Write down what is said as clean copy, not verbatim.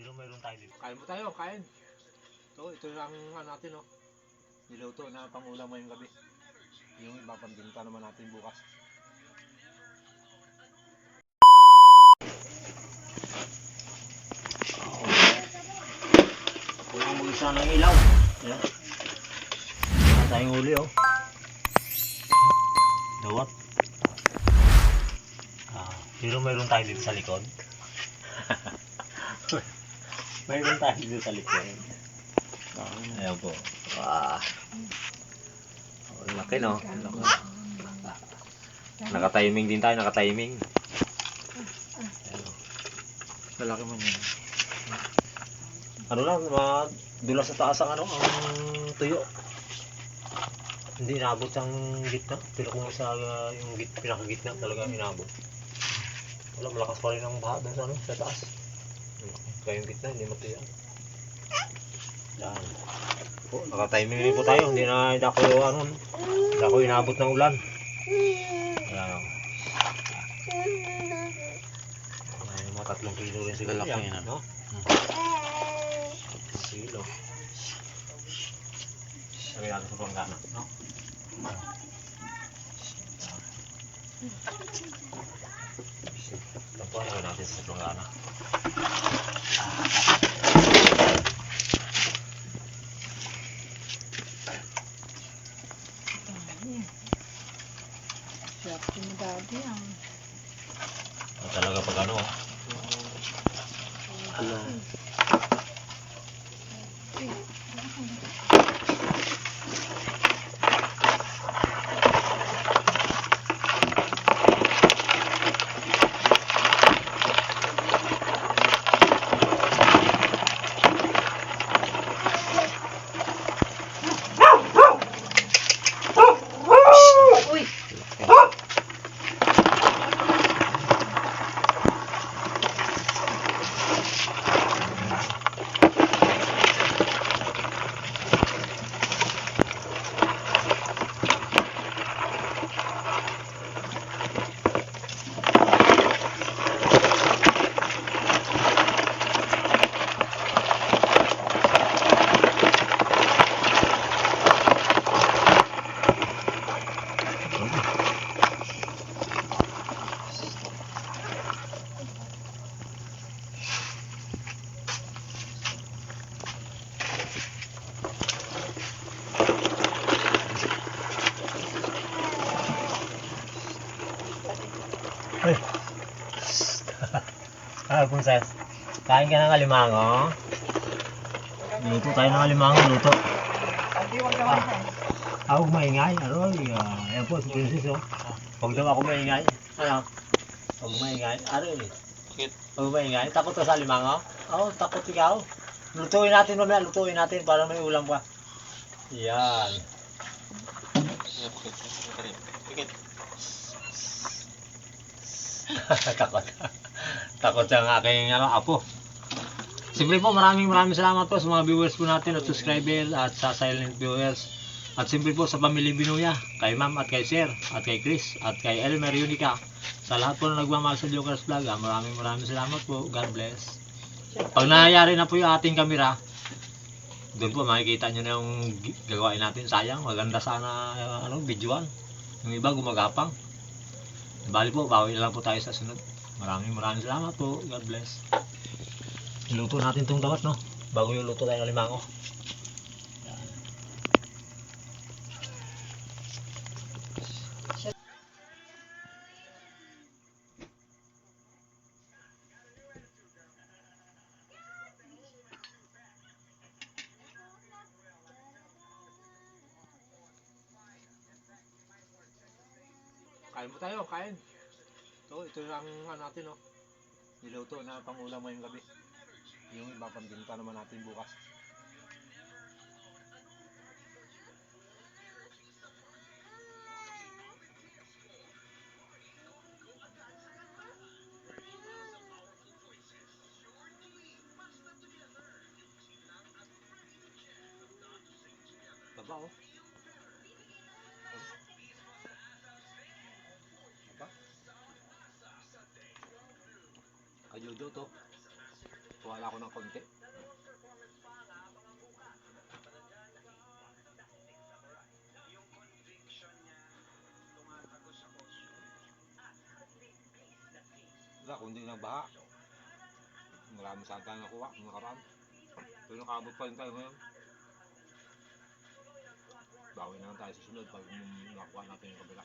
Pero mayroon tayo dito. Kain mo tayo, kain. So, ito lang natin, no? Niluto na pang-ulam ngayong gabi. Yung iba pambinta naman natin bukas. Kung mag-isa ng ilaw. Ayan. Wala tayong huli, oh. Dawat. Pero mayroon tayo dito sa likod. Mayroon tayo dito sa likod. Ayan po. Laki, no? Naka-timing din tayo, naka-timing. Lalaki man yun. Ano lang, dulas sa taas ang ang tuyo. Hindi inabot ang gitna. Pero kung sa yung pinakagitna talaga inabot. Wala, malakas pa rin ang baha doon sa taas. Kaya yung gitna, hindi matuyo. Yan. Po, naka-timing rin po tayo. Hindi na ako inabot ng ulan. Ayan. Ayan, yung mga 3 kilo rin siguro. Lalaki yan, yan, no? 3 kilo. Sabi natin sa panggana, no? Tapuan naman natin sa panggana. Sarap yung daddy ang Talaga pag ano. Ay. Princess. Kain ka ng alimango. Luto tayo ng alimango, luto. Ako maingay, ayan po si Princess, oh. Huwag daw ako maingay. Ano? Huwag maingay. Ano yun eh? Huwag maingay. Takot ka sa alimango? Oo, takot ikaw. Lutuin natin mamaya, lutuin natin para may ulam ka. Yan. Takot. Takot ang aking apo. Siyempre po, maraming salamat po sa mga viewers po natin at subscriber at sa silent viewers. At siyempre po sa pamilya Binuya, kay Ma'am at kay Sir, at kay Chris, at kay Elmer Unica. Sa lahat po na nagmamahal sa Jokers Vlog, maraming salamat po. God bless. Pag nangyayari na po yung ating kamera, doon po makikita nyo na yung gagawin natin. Sayang, maganda sana videoan. Yung iba gumagapang. Bali po, bawi na lang po tayo sa sunod. Maraming salamat po. God bless. Iluto natin itong dawat, no? Bago yung luto tayo ng limango. Kain mo tayo, kain. So, ito lang natin, no? Niluto na pang-ulam ngayong gabi. Yung iba pambinta naman natin bukas. Baba, oh. Baba. Kajojo to. Tuwala ako ng konti. Wala, kung hindi nagbaha. Marami saan tayo nakuha, nakaraan. Pero nakaabot pa rin tayo ngayon. Bawi na lang tayo sa sunod pag nakuha natin yung kabila.